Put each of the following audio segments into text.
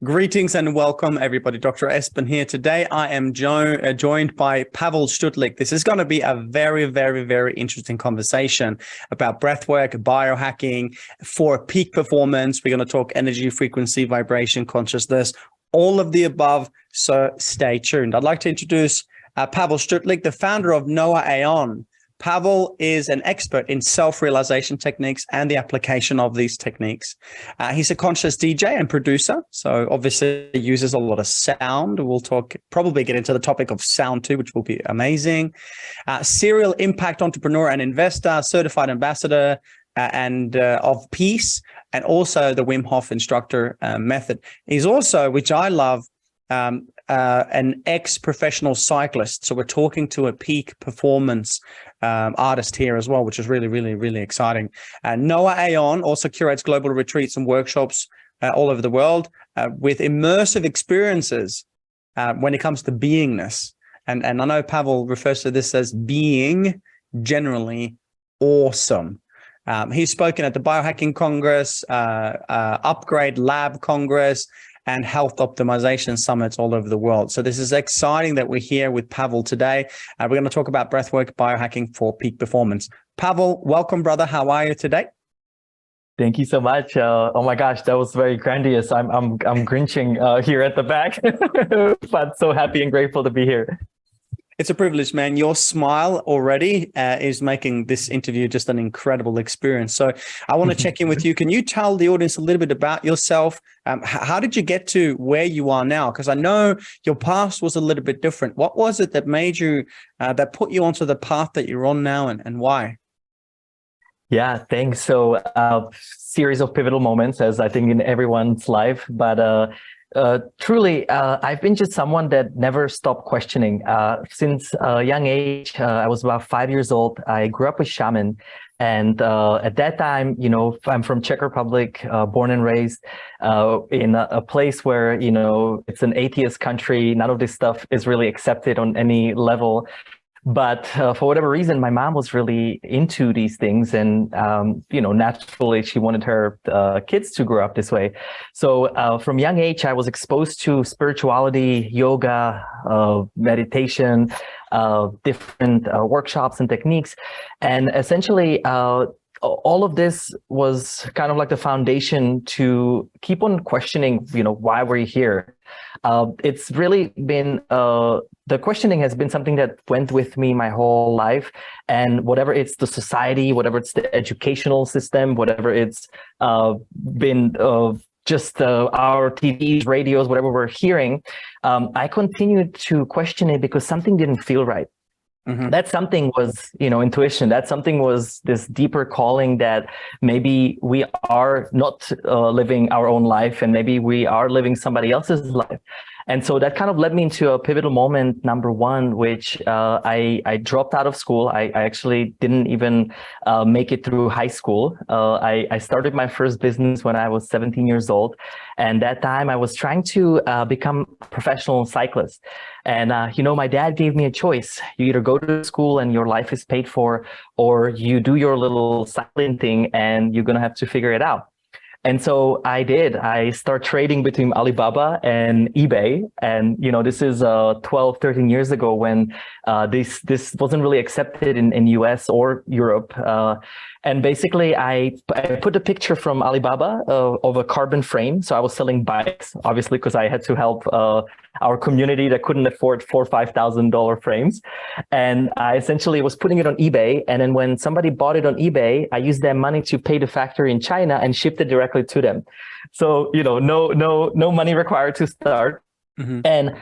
Greetings and welcome, everybody. Dr. Espen here. Today, I am joined by Pavel Stuchlik. This is going to be a very, very, very interesting conversation about breathwork, biohacking for peak performance. We're going to talk energy, frequency, vibration, consciousness, all of the above. So stay tuned. I'd like to introduce Pavel Stuchlik, the founder of NOA AON. Pavel is an expert in self-realization techniques and the application of these techniques. He's a conscious DJ and producer, so obviously he uses a lot of sound. We'll probably get into the topic of sound too, which will be amazing. Serial impact entrepreneur and investor, certified ambassador and of peace, and also the Wim Hof instructor method. He's also, which I love, an ex-professional cyclist. So we're talking to a peak performance artist here as well, which is really, really, really exciting. NOA AON also curates global retreats and workshops all over the world with immersive experiences when it comes to beingness. And I know Pavel refers to this as being generally awesome. He's spoken at the Biohacking Congress, Upgrade Lab Congress, and health optimization summits all over the world. So this is exciting that we're here with Pavel today. We're going to talk about breathwork, biohacking for peak performance. Pavel, welcome, brother. How are you today? Thank you so much. Oh my gosh, that was very grandiose. I'm grinching here at the back, but so happy and grateful to be here. It's a privilege, man. Your smile already is making this interview just an incredible experience. So I want to check in with you. Can you tell the audience a little bit about yourself? How did you get to where you are now? Because I know your past was a little bit different. What was it that made you, that put you onto the path that you're on now, and why? Yeah, thanks. So series of pivotal moments, as I think in everyone's life, but truly, I've been just someone that never stopped questioning. Since a young age, I was about 5 years old. I grew up with shaman. And at that time, you know, I'm from Czech Republic, born and raised in a place where, you know, it's an atheist country. None of this stuff is really accepted on any level. But for whatever reason, my mom was really into these things, and you know, naturally, she wanted her kids to grow up this way. So from young age, I was exposed to spirituality, yoga, meditation, different workshops and techniques, and essentially, all of this was kind of like the foundation to keep on questioning, you know, why we're here. It's really been, the questioning has been something that went with me my whole life. And whatever it's the society, whatever it's the educational system, whatever it's been just our TVs, radios, whatever we're hearing, I continued to question it because something didn't feel right. Mm-hmm. That something was, you know, intuition. That something was this deeper calling that maybe we are not living our own life, and maybe we are living somebody else's life. And so that kind of led me into a pivotal moment, number one, which I dropped out of school. I actually didn't even make it through high school. I started my first business when I was 17 years old. And that time I was trying to become a professional cyclist. And, you know, my dad gave me a choice. You either go to school and your life is paid for, or you do your little cycling thing and you're going to have to figure it out. And so I did. I started trading between Alibaba and eBay. And, you know, this is 12, 13 years ago when this wasn't really accepted in US or Europe. And basically, I put a picture from Alibaba of a carbon frame. So I was selling bikes, obviously, because I had to help our community that couldn't afford $4,000 or $5,000 frames. And I essentially was putting it on eBay. And then when somebody bought it on eBay, I used their money to pay the factory in China and shipped it directly to them. So, you know, no money required to start. Mm-hmm. And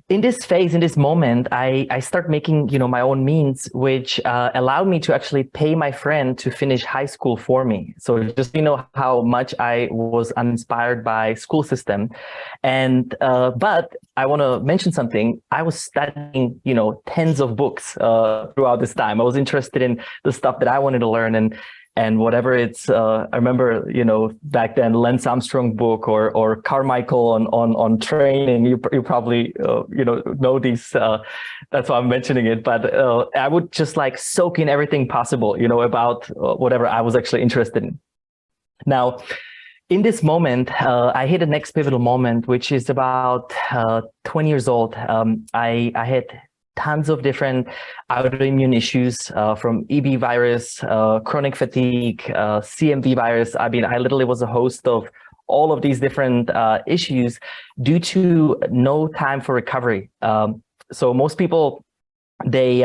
in this phase, in this moment, I start making, you know, my own means, which allowed me to actually pay my friend to finish high school for me. So just, you know, how much I was uninspired by school system. And but I want to mention something. I was studying, you know, tens of books throughout this time. I was interested in the stuff that I wanted to learn, and whatever it's, I remember, you know, back then, Lance Armstrong book or Carmichael on training. You probably, you know these. That's why I'm mentioning it. But I would just like soak in everything possible, you know, about whatever I was actually interested in. Now, in this moment, I hit the next pivotal moment, which is about 20 years old. I had tons of different autoimmune issues, from EB virus, chronic fatigue, CMV virus. I mean, I literally was a host of all of these different issues due to no time for recovery. So most people, they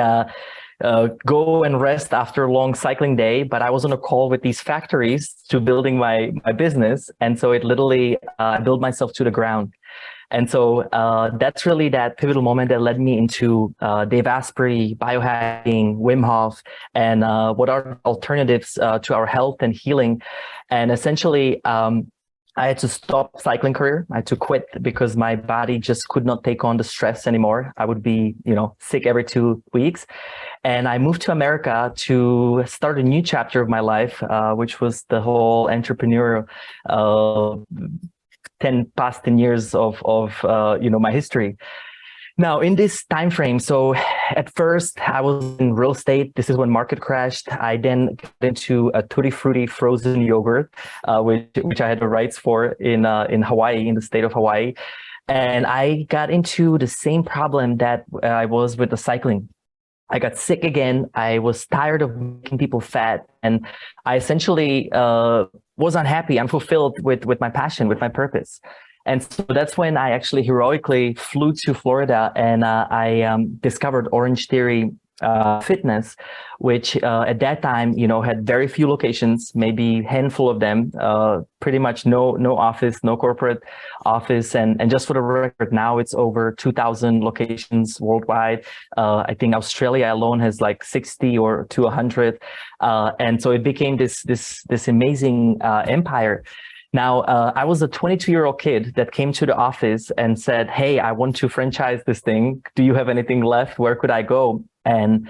go and rest after a long cycling day, but I was on a call with these factories to building my business. And so it literally built myself to the ground. And so that's really that pivotal moment that led me into Dave Asprey, biohacking, Wim Hof, and what are alternatives to our health and healing. And essentially, I had to stop cycling career. I had to quit because my body just could not take on the stress anymore. I would be, sick every 2 weeks. And I moved to America to start a new chapter of my life, which was the whole entrepreneurial past 10 years of my history. Now, in this time frame, so at first I was in real estate. This is when market crashed. I then got into a tutti frutti frozen yogurt, which I had the rights for in Hawaii, in the state of Hawaii. And I got into the same problem that I was with the cycling. I got sick again. I was tired of making people fat, and I essentially was unhappy, unfulfilled with my passion, with my purpose. And so that's when I actually heroically flew to Florida, and I discovered Orange Theory Fitness, which at that time, had very few locations, maybe a handful of them, pretty much no office, no corporate office. And just for the record, now it's over 2,000 locations worldwide. I think Australia alone has like 60 or to 100. And so it became this amazing empire. Now, I was a 22-year-old kid that came to the office and said, "Hey, I want to franchise this thing. Do you have anything left? Where could I go?" And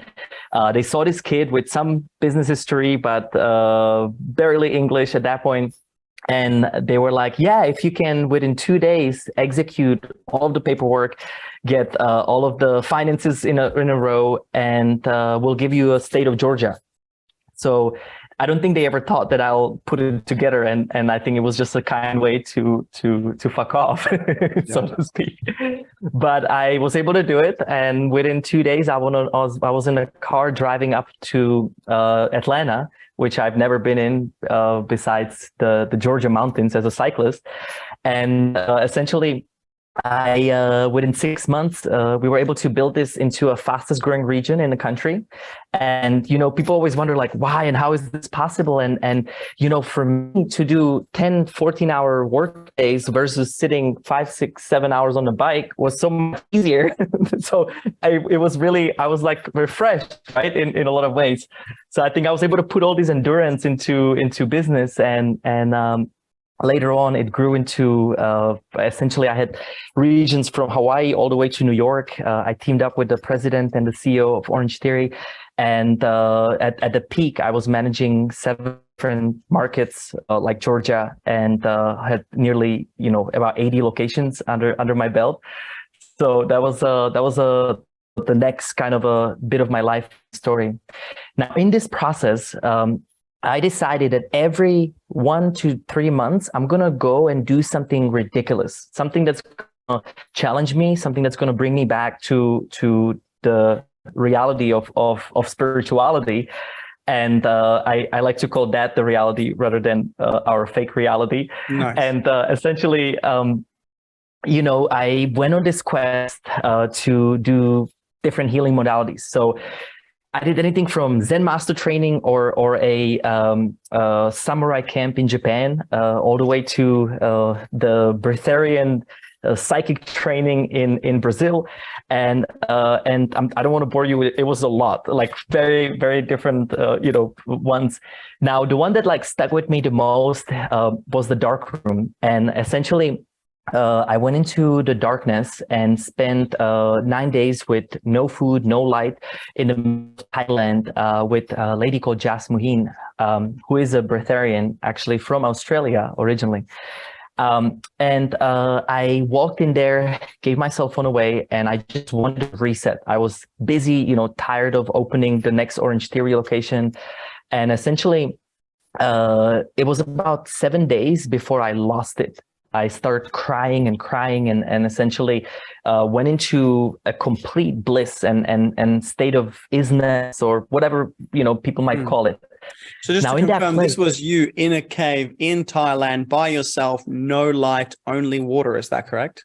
they saw this kid with some business history, but barely English at that point. And they were like, "Yeah, if you can, within 2 days, execute all of the paperwork, get all of the finances in a row, and we'll give you a state of Georgia." So I don't think they ever thought that I'll put it together, and I think it was just a kind way to fuck off, so to speak. But I was able to do it, and within 2 days, I was in a car driving up to Atlanta, which I've never been in besides the Georgia mountains as a cyclist, and essentially, within 6 months, we were able to build this into a fastest growing region in the country. And, people always wonder like, why and how is this possible? And, for me to do 10, 14-hour work days versus sitting 5, 6, 7 hours on the bike was so much easier. So I was like refreshed, right? In a lot of ways. So I think I was able to put all this endurance into business, and later on, it grew into essentially I had regions from Hawaii all the way to New York. I teamed up with the president and the CEO of Orange Theory. And at the peak, I was managing 7 different markets like Georgia, and had nearly, about 80 locations under my belt. So that was the next kind of a bit of my life story. Now, in this process, I decided that every 1 to 3 months, I'm going to go and do something ridiculous, something that's going to challenge me, something that's going to bring me back to the reality of spirituality. And I like to call that the reality rather than our fake reality. Nice. And essentially, I went on this quest to do different healing modalities. So I did anything from Zen master training or a samurai camp in Japan, all the way to the breatharian psychic training in Brazil, and I don't want to bore you with it. It was a lot, like very, very different, ones. Now, the one that like stuck with me the most was the dark room, and essentially, I went into the darkness and spent 9 days with no food, no light in the Thailand with a lady called Jas Muhin, who is a breatharian, actually from Australia originally. And I walked in there, gave my cell phone away, and I just wanted to reset. I was busy, tired of opening the next Orange Theory location. And essentially, it was about 7 days before I lost it. I started crying and crying and essentially went into a complete bliss and state of isness, or whatever, people might call it. So just now, to confirm, this was you in a cave in Thailand by yourself, no light, only water. Is that correct?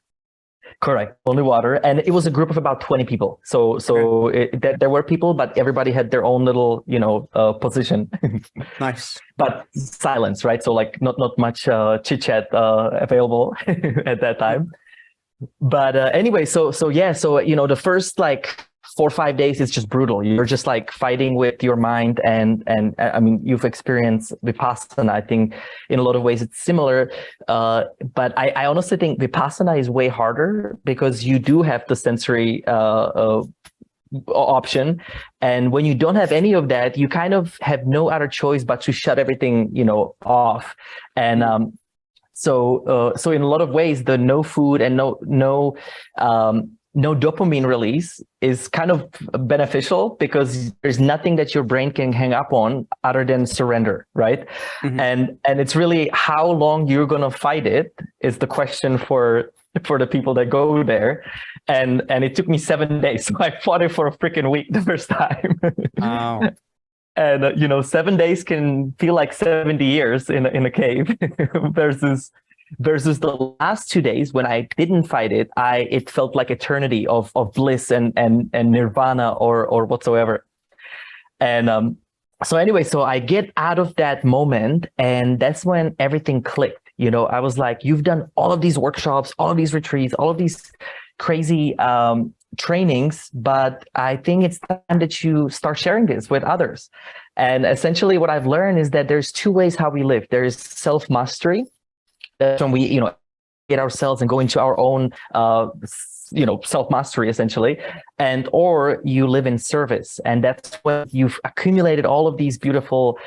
Correct. Only water. And it was a group of about 20 people. So there were people, but everybody had their own little, position. Nice. But silence, right? So like not much chit chat available at that time. But anyway, so the first like 4 or 5 days is just brutal. You're just like fighting with your mind, and I mean, you've experienced Vipassana. I think in a lot of ways it's similar, but I honestly think Vipassana is way harder because you do have the sensory option, and when you don't have any of that, you kind of have no other choice but to shut everything off. And so in a lot of ways, the no food and no dopamine release is kind of beneficial because there's nothing that your brain can hang up on other than surrender, right? Mm-hmm. And it's really how long you're going to fight it is the question for the people that go there. And it took me 7 days. So I fought it for a freaking week the first time. Wow. And 7 days can feel like 70 years in a cave versus the last 2 days when I didn't fight it. It felt like eternity of bliss and nirvana or whatsoever. And so anyway, so I get out of that moment, and that's when everything clicked. I was like, you've done all of these workshops, all of these retreats, all of these crazy trainings, but I think it's time that you start sharing this with others. And essentially what I've learned is that there's 2 ways how we live. There is self-mastery. That's when we, get ourselves and go into our own, self-mastery essentially, or you live in service. And that's when you've accumulated all of these beautiful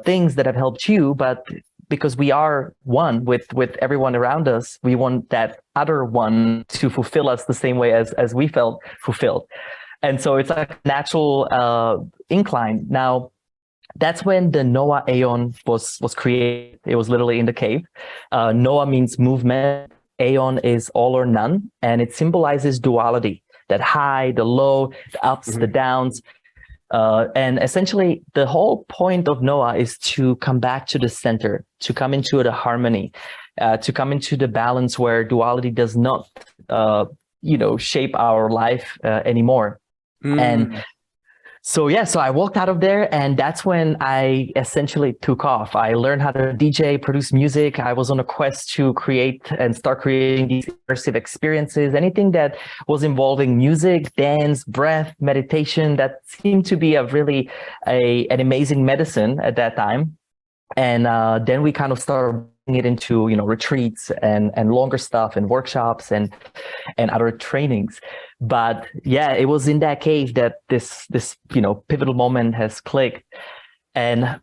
things that have helped you, but because we are one with everyone around us, we want that other one to fulfill us the same way as we felt fulfilled. And so it's like a natural incline. Now, that's when the NOA AON was created. It was literally in the cave. NOA means movement. AON is all or none. And it symbolizes duality, that high, the low, the ups, the downs. And essentially, the whole point of NOA is to come back to the center, to come into the harmony, to come into the balance where duality does not, shape our life anymore. And so I walked out of there, and that's when I essentially took off. I learned how to DJ, produce music. I was on a quest to create and start creating these immersive experiences, anything that was involving music, dance, breath, meditation. That seemed to be an amazing medicine at that time. And then we kind of started it into retreats and longer stuff and workshops and other trainings. But yeah, it was in that cave that this pivotal moment has clicked. And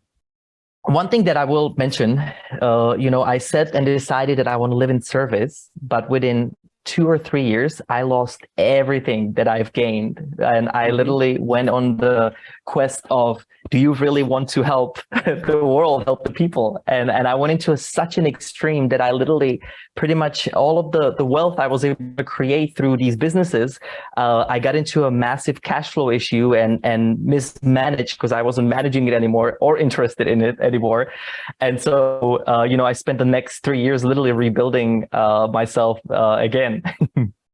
one thing that I will mention, I said and decided that I want to live in service, but within 2 or 3 years, I lost everything that I've gained. And I literally went on the quest of, do you really want to help the world, help the people? And I went into such an extreme that I literally pretty much all of the wealth I was able to create through these businesses, I got into a massive cash flow issue and mismanaged because I wasn't managing it anymore or interested in it anymore. And so, I spent the next 3 years literally rebuilding myself again.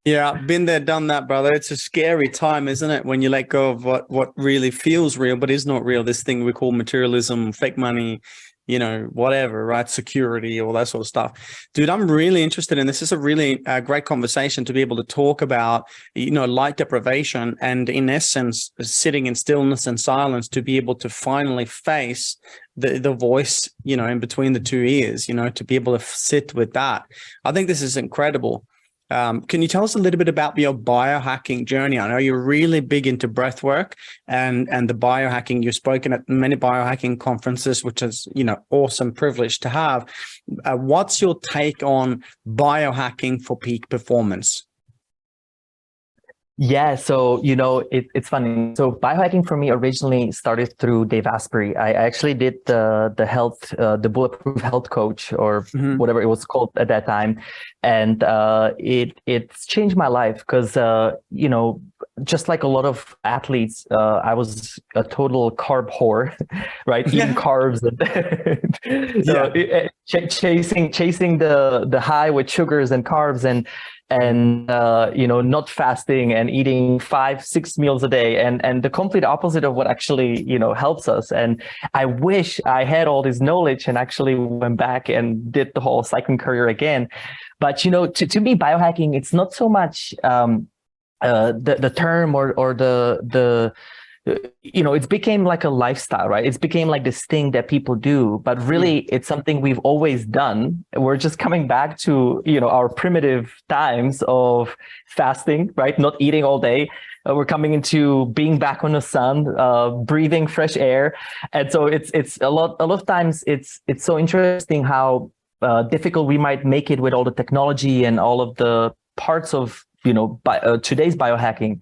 Yeah, been there, done that, brother. It's a scary time, isn't it? When you let go of what really feels real, but is not real. This thing we call materialism, fake money, whatever, right? Security, all that sort of stuff. Dude, I'm really interested in this. This is a really great conversation to be able to talk about, light deprivation and in essence, sitting in stillness and silence to be able to finally face the voice, in between the 2 ears, to be able to sit with that. I think this is incredible. Can you tell us a little bit about your biohacking journey? I know you're really big into breathwork and the biohacking. You've spoken at many biohacking conferences, which is, awesome privilege to have. What's your take on biohacking for peak performance? Yeah, so it's funny. So biohacking for me originally started through Dave Asprey. I actually did the Bulletproof Health Coach, or Hmm. whatever it was called at that time, and it's changed my life because just like a lot of athletes, I was a total carb whore, right? Eating Yeah. carbs and Yeah. chasing the high with sugars and carbs and not fasting and eating 5-6 meals a day, and the complete opposite of what actually helps us. And I wish I had all this knowledge and actually went back and did the whole cycling career again. But to me, biohacking, it's not so much the term or the it's became like a lifestyle, right? It's became like this thing that people do, but really it's something we've always done. We're just coming back to, our primitive times of fasting, right? Not eating all day. We're coming into being back on the sun, breathing fresh air. And so it's a lot of times it's so interesting how difficult we might make it with all the technology and all of the parts of today's biohacking.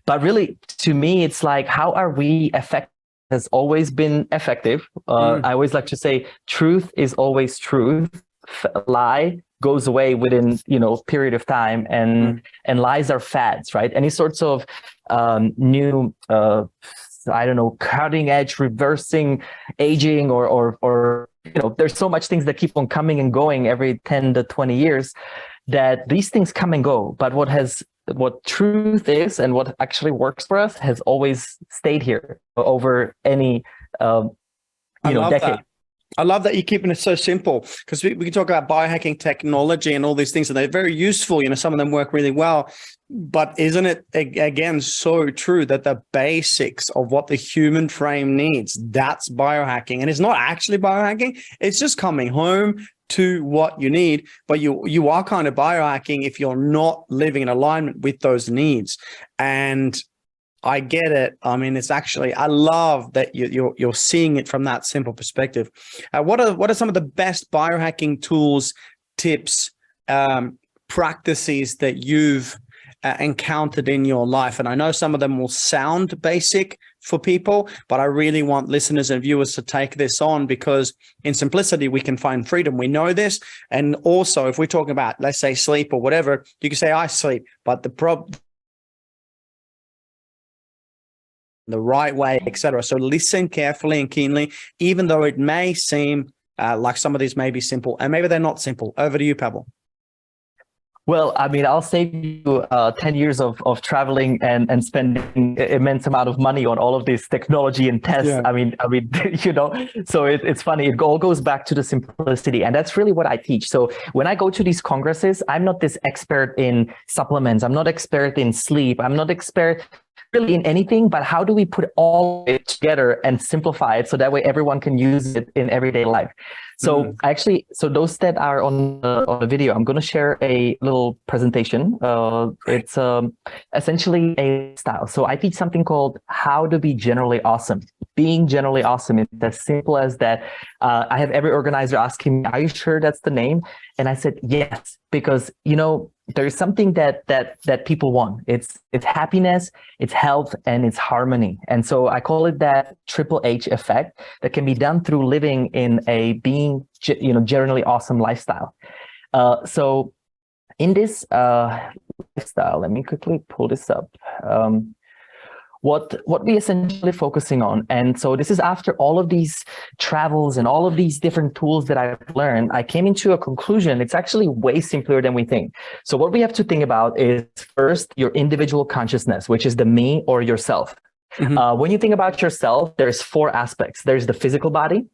But really, to me, it's like, how are we effective? Has always been effective. I always like to say, truth is always truth. Lie goes away within period of time, and lies are fads, right? Any sorts of new I don't know, cutting edge, reversing aging, or there's so much things that keep on coming and going every 10 to 20 years, that these things come and go. But what truth is and what actually works for us has always stayed here over any decade. I love that you're keeping it so simple, because we can talk about biohacking technology and all these things, and they're very useful. Some of them work really well. But isn't it, again, so true that the basics of what the human frame needs, that's biohacking. And it's not actually biohacking. It's just coming home to what you need. But you are kind of biohacking if you're not living in alignment with those needs. And I get it. I mean, it's actually, I love that you're seeing it from that simple perspective. What are some of the best biohacking tools, tips, practices that you've encountered in your life? And I know some of them will sound basic for people, but I really want listeners and viewers to take this on, because in simplicity, we can find freedom. We know this. And also, if we're talking about, let's say, sleep or whatever, you can say, I sleep, but the right way, etc. So listen carefully and keenly, even though it may seem like some of these may be simple, and maybe they're not simple. Over to you, Pavel. Well, I mean, I'll save you 10 years of traveling and spending immense amount of money on all of this technology and tests. Yeah. I mean, so it's funny. It all goes back to the simplicity. And that's really what I teach. So when I go to these congresses, I'm not this expert in supplements. I'm not expert in sleep. I'm not expert really in anything, but how do we put all of it together and simplify it so that way everyone can use it in everyday life? So so those that are on the video, I'm going to share a little presentation. It's essentially a style. So I teach something called How to Be Generally Awesome. Being generally awesome is as simple as that. I have every organizer asking me, are you sure that's the name? And I said, yes, because, there's something that people want. It's happiness, it's health, and it's harmony. And so I call it that triple H effect that can be done through living in a being, generally awesome lifestyle. So in this lifestyle, let me quickly pull this up. What we essentially focusing on. And so this is after all of these travels and all of these different tools that I've learned, I came into a conclusion. It's actually way simpler than we think. So what we have to think about is first your individual consciousness, which is the me or yourself. When you think about yourself, there's 4 aspects. There's the physical body,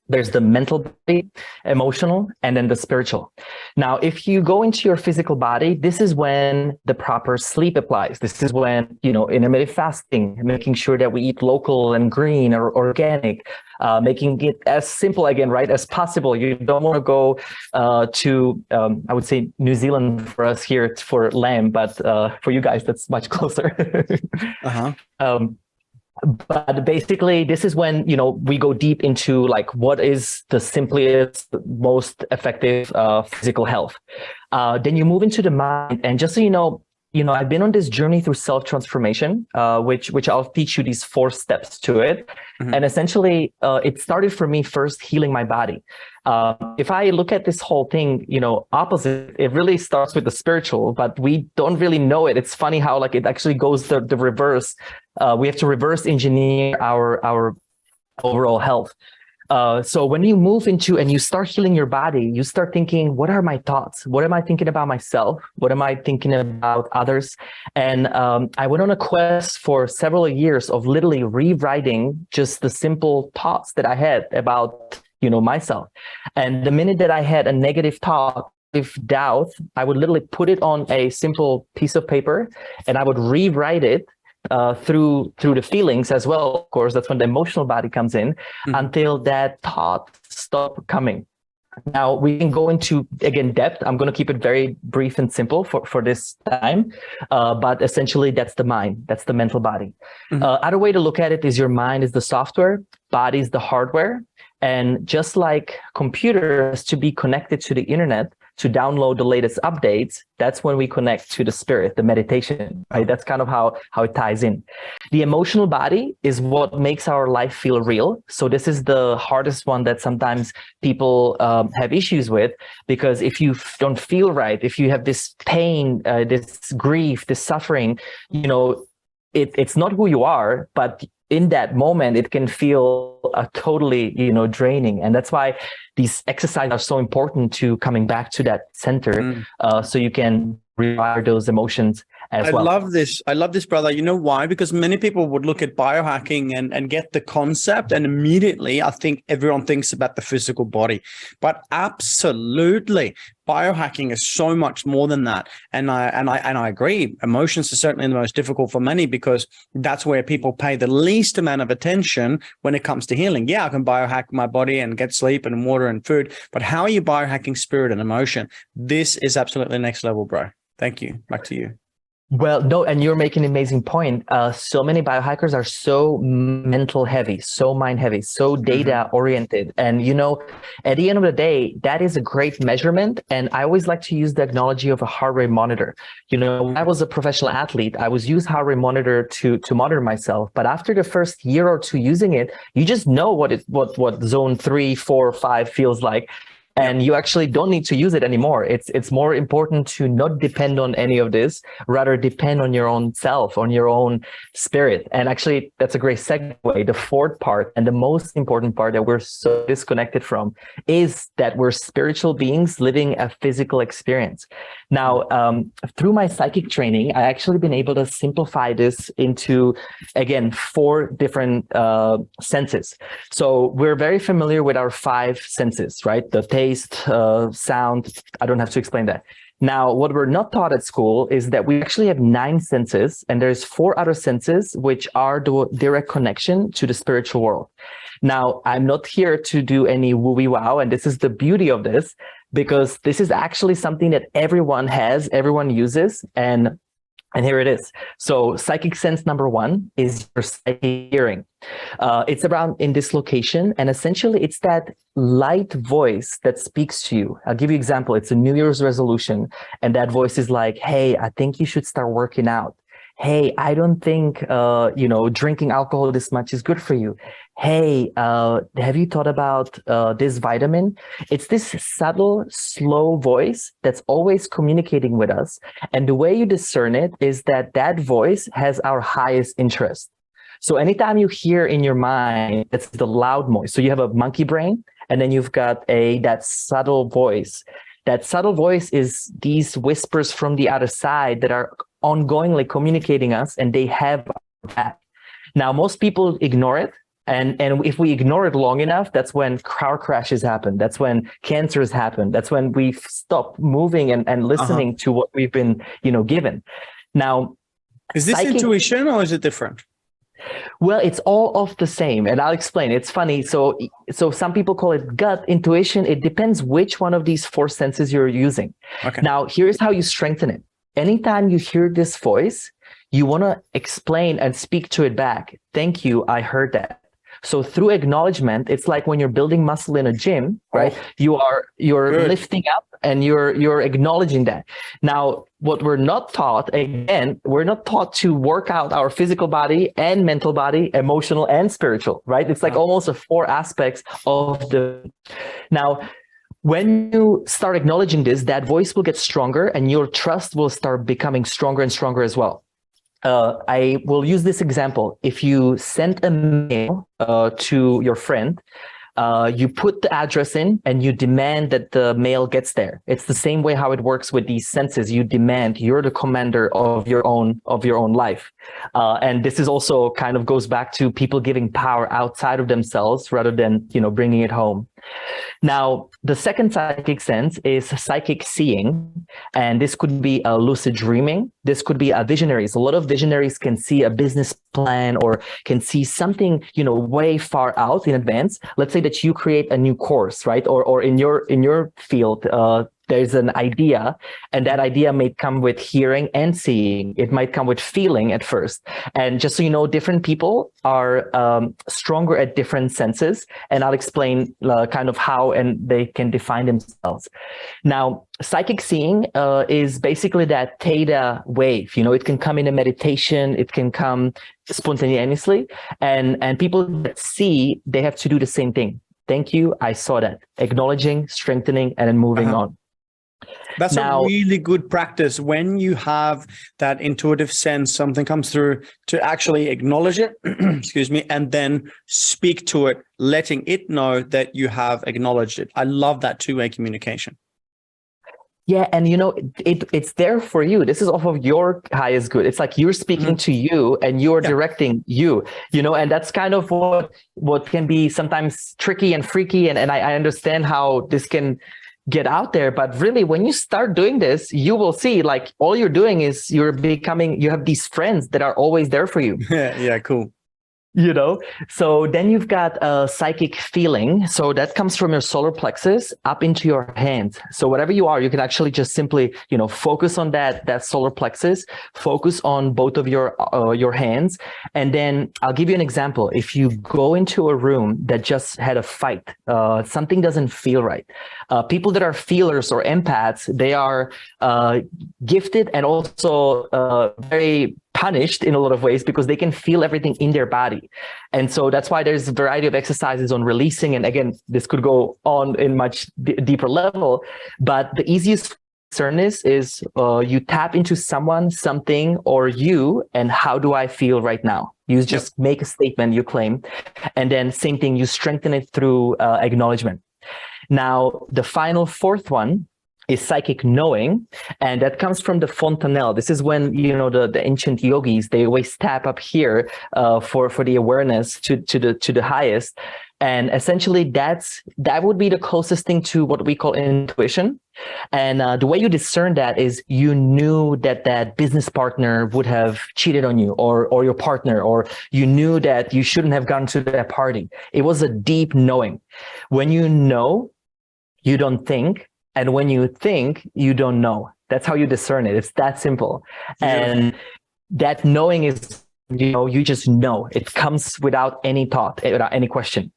there's the mental body, emotional, and then the spiritual. Now, if you go into your physical body, this is when the proper sleep applies. This is when, intermittent fasting, making sure that we eat local and green or organic, making it as simple again, right, as possible. You don't want to go to, I would say New Zealand for us here for lamb, but for you guys, that's much closer. But basically, this is when, we go deep into like what is the simplest, most effective physical health. Then you move into the mind. And just so you know, I've been on this journey through self-transformation, which I'll teach you these 4 steps to it. Mm-hmm. And essentially, it started for me first healing my body. If I look at this whole thing, opposite, it really starts with the spiritual, but we don't really know it. It's funny how like it actually goes the reverse. We have to reverse engineer our overall health. So when you move into and you start healing your body, you start thinking, what are my thoughts? What am I thinking about myself? What am I thinking about others? And I went on a quest for several years of literally rewriting just the simple thoughts that I had about, myself. And the minute that I had a negative thought, if doubt, I would literally put it on a simple piece of paper and I would rewrite it through the feelings as well. Of course, that's when the emotional body comes in, until that thought stop coming. Now we can go into, again, depth. I'm going to keep it very brief and simple for this time. But essentially that's the mind, that's the mental body. Other way to look at it is your mind is the software, body is the hardware. And just like computers to be connected to the internet, to download the latest updates, that's when we connect to the spirit, the meditation, right? That's kind of how it ties in. The emotional body is what makes our life feel real. So this is the hardest one that sometimes people have issues with, because if you don't feel right, if you have this pain, this grief, this suffering, it's not who you are, but in that moment, it can feel totally, draining. And that's why these exercises are so important to coming back to that center, so you can rewire those emotions as well. I love this, brother. You know why? Because many people would look at biohacking and get the concept, and immediately I think everyone thinks about the physical body. But absolutely, biohacking is so much more than that. And I agree. Emotions are certainly the most difficult for many, because that's where people pay the least amount of attention when it comes to healing. Yeah, I can biohack my body and get sleep and water and food, but how are you biohacking spirit and emotion? This is absolutely next level, bro. Thank you. Back to you. Well, no, and you're making an amazing point. So many biohackers are so mental heavy, so mind heavy, so data oriented. And, at the end of the day, that is a great measurement. And I always like to use the analogy of a heart rate monitor. When I was a professional athlete, I was use heart rate monitor to monitor myself. But after the first year or two using it, you just know what zone 3, 4, 5 feels like. And you actually don't need to use it anymore. It's more important to not depend on any of this, rather depend on your own self, on your own spirit. And actually, that's a great segue. The 4th part, and the most important part that we're so disconnected from, is that we're spiritual beings living a physical experience. Now, through my psychic training, I actually been able to simplify this into, again, 4 different senses. So we're very familiar with our 5 senses, right? The taste, sound. I don't have to explain that. Now, what we're not taught at school is that we actually have 9 senses, and there's 4 other senses which are the direct connection to the spiritual world. Now, I'm not here to do any woo-wee wow, and this is the beauty of this, because this is actually something that everyone has, everyone uses, and here it is. So psychic sense number 1 is your psychic hearing. It's around in this location, and essentially it's that light voice that speaks to you. I'll give you an example. It's a New Year's resolution, and that voice is like, hey, I think you should start working out. Hey, I don't think, drinking alcohol this much is good for you. Hey, have you thought about this vitamin? It's this subtle, slow voice that's always communicating with us. And the way you discern it is that voice has our highest interest. So anytime you hear in your mind, it's the loud voice. So you have a monkey brain, and then you've got that subtle voice. That subtle voice is these whispers from the other side that are ongoingly communicating us, and they have our back. Now, most people ignore it. And if we ignore it long enough, that's when car crashes happen. That's when cancers happen. That's when we stop moving and listening to what we've been, given. Now, is this intuition or is it different? Well, it's all of the same, and I'll explain. It's funny. So some people call it gut, intuition. It depends which one of these 4 senses you're using. Okay. Now, here's how you strengthen it. Anytime you hear this voice, you want to explain and speak to it back. Thank you. I heard that. So through acknowledgement, it's like when you're building muscle in a gym, right? You're Good. lifting up and you're acknowledging that. Now, what we're not taught, again, we're not taught to work out our physical body and mental body, emotional and spiritual, right? It's like almost a 4 aspects of the. Now, when you start acknowledging this, that voice will get stronger and your trust will start becoming stronger and stronger as well. I will use this example. If you send a mail to your friend, you put the address in and you demand that the mail gets there. It's the same way how it works with these senses. You demand, you're the commander of your own life. And this is also kind of goes back to people giving power outside of themselves rather than, bringing it home. Now, the second psychic sense is psychic seeing, and this could be a lucid dreaming. This could be a visionaries. A lot of visionaries can see a business plan or can see something, way far out in advance. Let's say that you create a new course, right? Or in your field, there's an idea, and that idea may come with hearing and seeing. It might come with feeling at first. And just so you know, different people are stronger at different senses, and I'll explain kind of how and they can define themselves. Now, psychic seeing is basically that theta wave. It can come in a meditation, it can come spontaneously, and people that see, they have to do the same thing. Thank you, I saw that. Acknowledging, strengthening, and then moving on. That's a really good practice when you have that intuitive sense, something comes through, to actually acknowledge it, excuse me, and then speak to it, letting it know that you have acknowledged it. I love that two-way communication. Yeah, and it's there for you. This is off of your highest good. It's like you're speaking to you and you're directing you, and that's kind of what can be sometimes tricky and freaky. And I understand how this can get out there, but really when you start doing this, you will see like all you're doing is you have these friends that are always there for you. Yeah, cool. So then you've got a psychic feeling. So that comes from your solar plexus up into your hands. So whatever you are, you can actually just simply, focus on that solar plexus, focus on both of your hands. And then I'll give you an example. If you go into a room that just had a fight, something doesn't feel right. People that are feelers or empaths, they are gifted and also very punished in a lot of ways because they can feel everything in their body. And so that's why there's a variety of exercises on releasing. And again, this could go on in much deeper level, but the easiest concern is you tap into someone, something, or you, and how do I feel right now? You just make a statement, you claim, and then same thing, you strengthen it through acknowledgement. Now, the final fourth one is psychic knowing, and that comes from the fontanelle. This is when the ancient yogis, they always tap up here for the awareness to the highest, and essentially that would be the closest thing to what we call intuition. And the way you discern that is you knew that business partner would have cheated on you, or your partner, or you knew that you shouldn't have gone to that party. It was a deep knowing. When you know, you don't think. And when you think, you don't know. That's how you discern it. It's that simple. And that knowing is, you just know. It comes without any thought, without any question.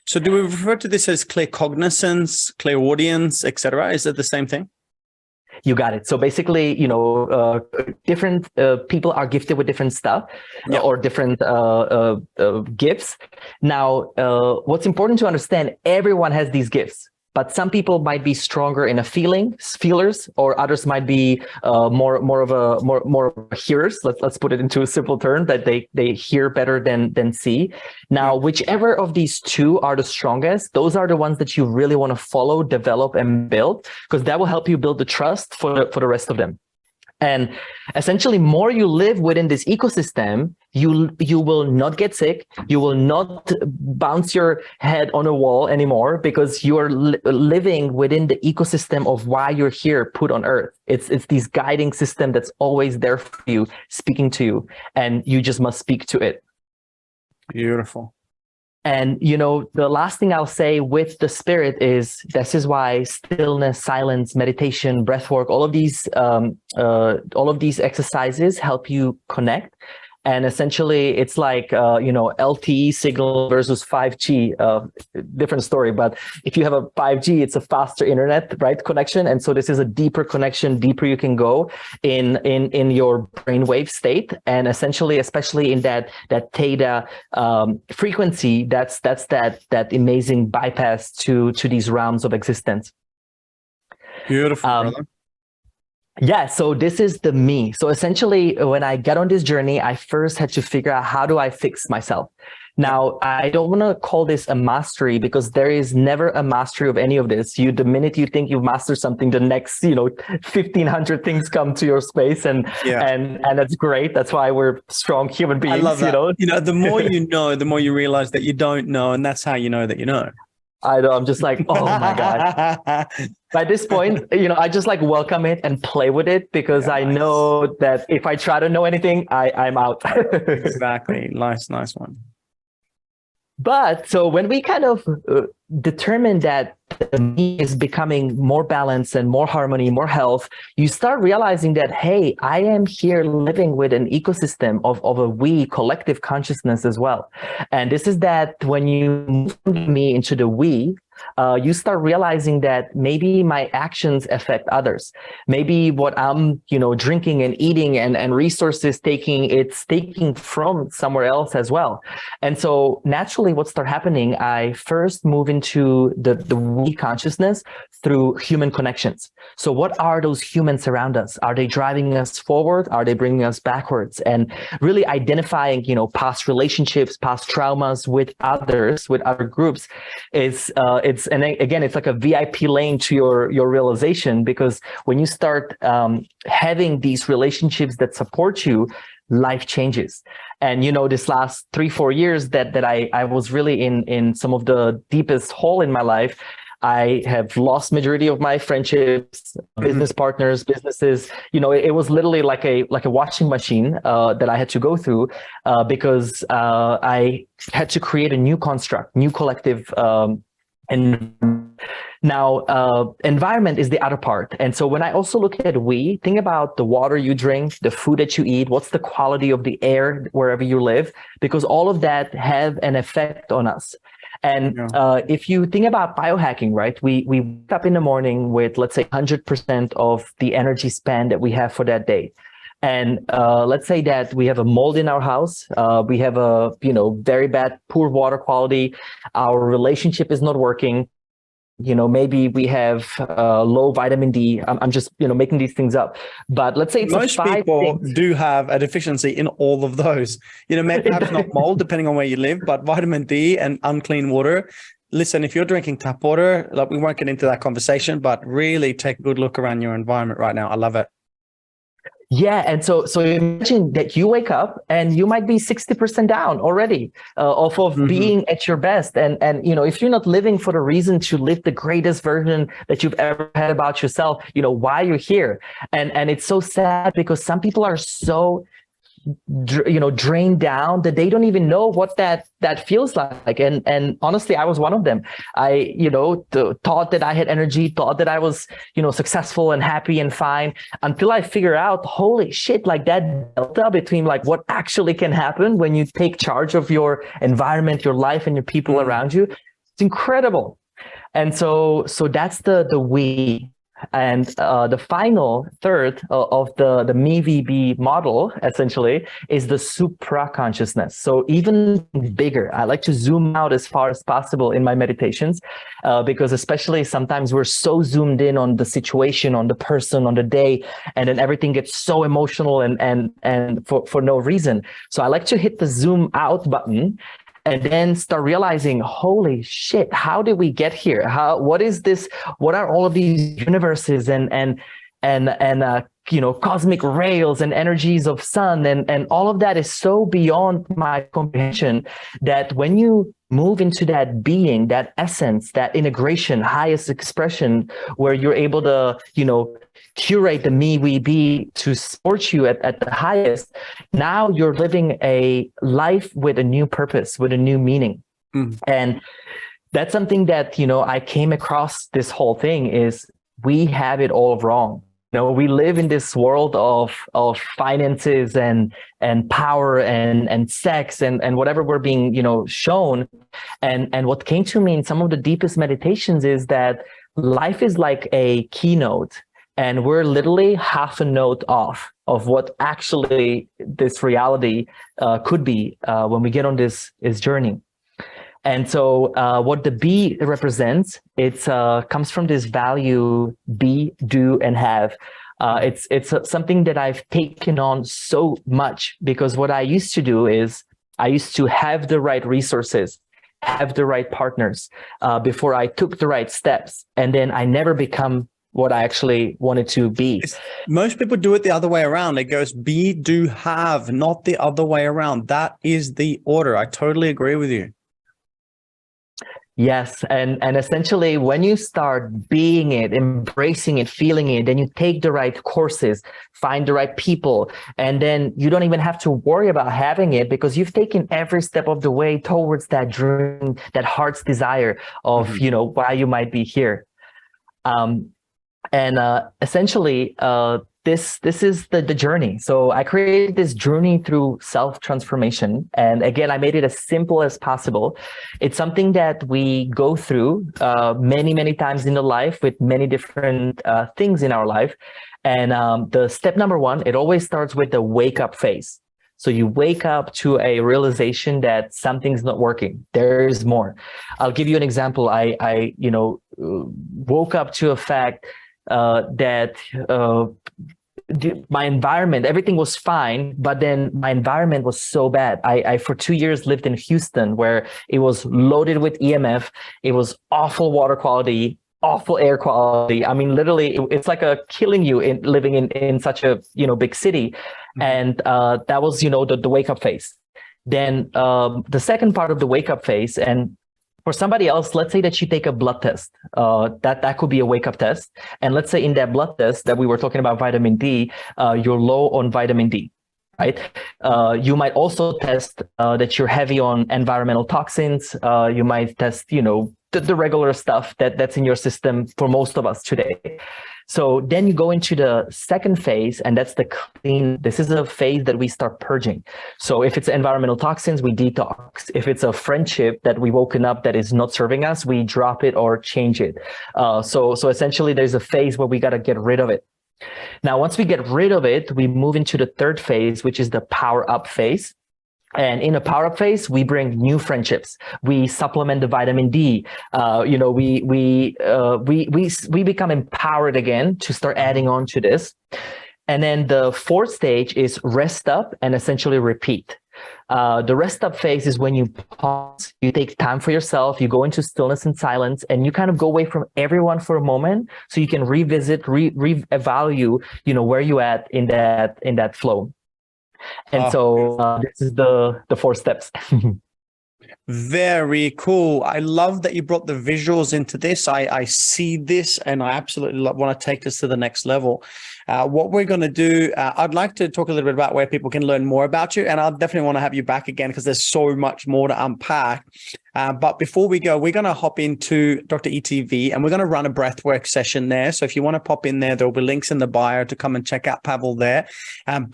So do we refer to this as claircognizance, clairaudience, etc.? Is it the same thing? You got it. So basically, different people are gifted with different stuff or different gifts. Now, what's important to understand, everyone has these gifts. But some people might be stronger in feelers, or others might be more hearers. Let's put it into a simple term, that they hear better than see. Now, whichever of these two are the strongest, those are the ones that you really want to follow, develop, and build, because that will help you build the trust for the rest of them. And essentially, more you live within this ecosystem, you will not get sick. You will not bounce your head on a wall anymore, because you are living within the ecosystem of why you're here, put on Earth. It's this guiding system that's always there for you, speaking to you, and you just must speak to it. Beautiful. And, the last thing I'll say with the spirit is, this is why stillness, silence, meditation, breathwork, all of these exercises help you connect. And essentially, it's like, LTE signal versus 5G, different story. But if you have a 5G, it's a faster internet, right, connection. And so this is a deeper connection, deeper you can go in your brainwave state. And essentially, especially in that theta frequency, that's that amazing bypass to these realms of existence. Beautiful, brother. Yeah, so this is the me. So essentially, when I got on this journey, I first had to figure out, how do I fix myself? Now, I don't want to call this a mastery, because there is never a mastery of any of this. The minute you think you've mastered something, the next, 1,500 things come to your space, and that's great. That's why we're strong human beings. I love that. The more you know, the more you realize that you don't know, and that's how you know that you know. I know. I'm just like, oh my God. By this point, I just like welcome it and play with it, because I know that if I try to know anything, I'm out. Exactly. Nice one. But so when we kind of determine that the me is becoming more balance and more harmony, more health, you start realizing that, hey, I am here living with an ecosystem of a we collective consciousness as well. And this is that when you move from me into the we, you start realizing that maybe my actions affect others. Maybe what I'm, drinking and eating and resources it's taking from somewhere else as well. And so naturally what started happening, I first move into the we consciousness through human connections. So what are those humans around us? Are they driving us forward? Are they bringing us backwards? And really identifying, past relationships, past traumas with others, with other groups it's like a VIP lane to your realization, because when you start having these relationships that support you, life changes. And this last 3-4 years that I was really in some of the deepest hole in my life, I have lost majority of my friendships, business partners, businesses. It was literally like a washing machine that I had to go through because I had to create a new construct, new collective. And now environment is the other part. And so when I also look at think about the water you drink, the food that you eat, what's the quality of the air wherever you live, because all of that have an effect on us. And if you think about biohacking, right, we wake up in the morning with, let's say, 100% of the energy span that we have for that day. And let's say that we have a mold in our house. We have a, very bad, poor water quality. Our relationship is not working. Maybe we have low vitamin D. I'm just, making these things up. But let's say it's most people do have a deficiency in all of those. Maybe perhaps not mold, depending on where you live, but vitamin D and unclean water. Listen, if you're drinking tap water, like, we won't get into that conversation, but really take a good look around your environment right now. I love it. Yeah. And so imagine that you wake up and you might be 60% down already off of being at your best. And if you're not living for the reason to live the greatest version that you've ever had about yourself, why you're here. And it's so sad, because some people are so drained down that they don't even know what that feels like. And honestly, I was one of them. I thought that I had energy, thought that I was successful and happy and fine, until I figure out, holy shit, like that delta between like what actually can happen when you take charge of your environment, your life, and your people around you. It's incredible. And so that's the we. And the final third of the me-VB model, essentially, is the supra-consciousness. So even bigger. I like to zoom out as far as possible in my meditations, because especially sometimes we're so zoomed in on the situation, on the person, on the day, and then everything gets so emotional and for no reason. So I like to hit the zoom out button and then start realizing, holy shit, how did we get here? What is this? What are all of these universes and cosmic rails and energies of sun and all of that is so beyond my comprehension, that when you move into that being, that essence, that integration, highest expression, where you're able to, curate the me, we be to support you at the highest, now you're living a life with a new purpose, with a new meaning. And that's something that, I came across this whole thing is we have it all wrong. know, we live in this world of finances and power and sex and whatever we're being, you know, shown. And what came to me in some of the deepest meditations is that life is like a keynote, and we're literally half a note off of what actually this reality could be when we get on this journey. And so what the B represents, it comes from this value, be, do, and have. It's something that I've taken on so much, because what I used to do is I used to have the right resources, have the right partners before I took the right steps. And then I never become what I actually wanted to be. Most people do it the other way around. It goes be, do, have, not the other way around. That is the order. I totally agree with you. Yes, and essentially when you start being it, embracing it, feeling it, then you take the right courses, find the right people, and then you don't even have to worry about having it, because you've taken every step of the way towards that dream, that heart's desire of, you know, why you might be here. Essentially, this is the journey. So I created this journey through self-transformation. And again, I made it as simple as possible. It's something that we go through many, many times in the life with many different things in our life. And the step number one, it always starts with the wake up phase. So you wake up to a realization that something's not working. There's more. I'll give you an example. I you know, woke up to a fact that my environment, everything was fine, but then my environment was so bad. I for 2 years lived in Houston, where it was loaded with EMF. It was awful water quality, awful air quality. I mean, literally, it's like killing you in living in such a, you know, big city. And that was, you know, the wake up phase. Then the second part of the wake up phase, and for somebody else, let's say that you take a blood test. That could be a wake-up test. And let's say in that blood test that we were talking about vitamin D, you're low on vitamin D, right? You might also test that you're heavy on environmental toxins. You might test, you know, the regular stuff that's in your system for most of us today. So then you go into the second phase, and that's the clean. This is a phase that we start purging. So if it's environmental toxins, we detox. If it's a friendship that we woken up that is not serving us, we drop it or change it. So essentially there's a phase where we got to get rid of it. Now, once we get rid of it, we move into the third phase, which is the power up phase. And in a power up phase, we bring new friendships. We supplement the vitamin D. You know, we become empowered again to start adding on to this. And then the fourth stage is rest up and essentially repeat. The rest up phase is when you pause, you take time for yourself, you go into stillness and silence, and you kind of go away from everyone for a moment, so you can revisit, reevaluate, you know, where you at in that flow. And so this is the 4 steps. Very cool. I love that you brought the visuals into this. I see this, and I absolutely want to take this to the next level. What we're going to do, I'd like to talk a little bit about where people can learn more about you, and I definitely want to have you back again because there's so much more to unpack. But before we go, we're going to hop into Dr. ETV, and we're going to run a breathwork session there. So if you want to pop in there, there'll be links in the bio to come and check out Pavel there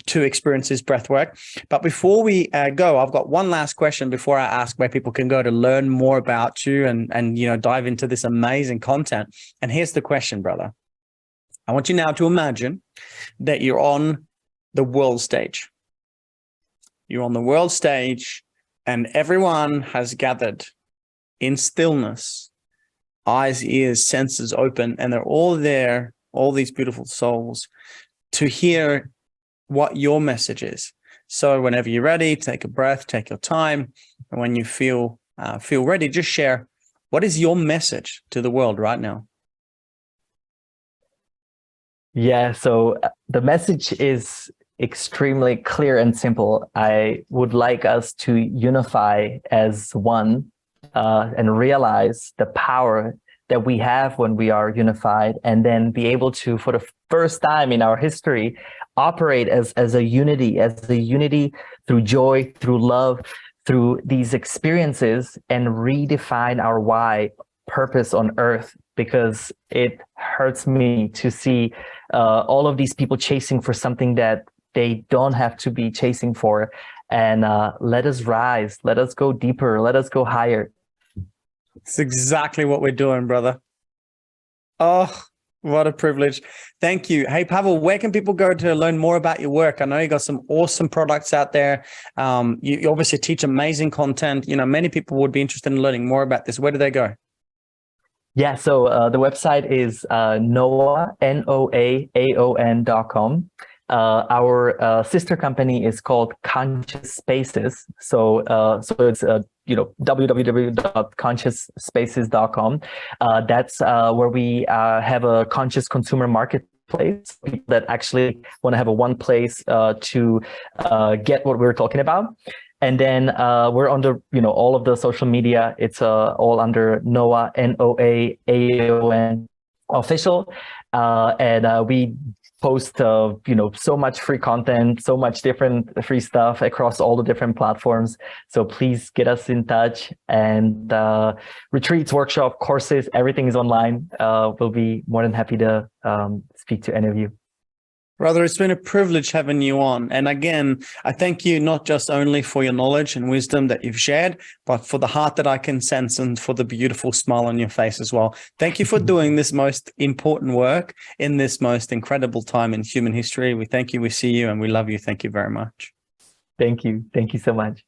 to experience his breathwork. But before we go, I've got one last question before I ask where people can go to learn more about you and you know, dive into this amazing content. And here's the question, brother. I want you now to imagine that you're on the world stage. You're on the world stage, and everyone has gathered in stillness, eyes, ears, senses open, and they're all there, all these beautiful souls, to hear what your message is. So whenever you're ready, take a breath, take your time, and when you feel ready, just share, what is your message to the world right now? Yeah, so the message is extremely clear and simple. I would like us to unify as one and realize the power that we have when we are unified, and then be able to, for the first time in our history, operate as a unity through joy, through love, through these experiences, and redefine our why, purpose on earth, because it hurts me to see all of these people chasing for something that they don't have to be chasing for. And let us rise, let us go deeper, let us go higher. It's exactly what we're doing, brother. Oh, what a privilege. Thank you. Hey, Pavel, where can people go to learn more about your work? I know you got some awesome products out there. You obviously teach amazing content. You know, many people would be interested in learning more about this. Where do they go? Yeah, so the website is NOA, NOAAON.com. Our sister company is called Conscious Spaces. So it's www.consciousspaces.com. That's where we have a conscious consumer marketplace, people that actually want to have a one place to get what we're talking about. And then we're under, all of the social media. It's all under NOA, NOAAON official. And we post, so much free content, so much different free stuff across all the different platforms. So please get us in touch. And retreats, workshop, courses, everything is online. We'll be more than happy to speak to any of you. Brother, it's been a privilege having you on. And again, I thank you not just only for your knowledge and wisdom that you've shared, but for the heart that I can sense and for the beautiful smile on your face as well. Thank you for doing this most important work in this most incredible time in human history. We thank you, we see you, and we love you. Thank you very much. Thank you. Thank you so much.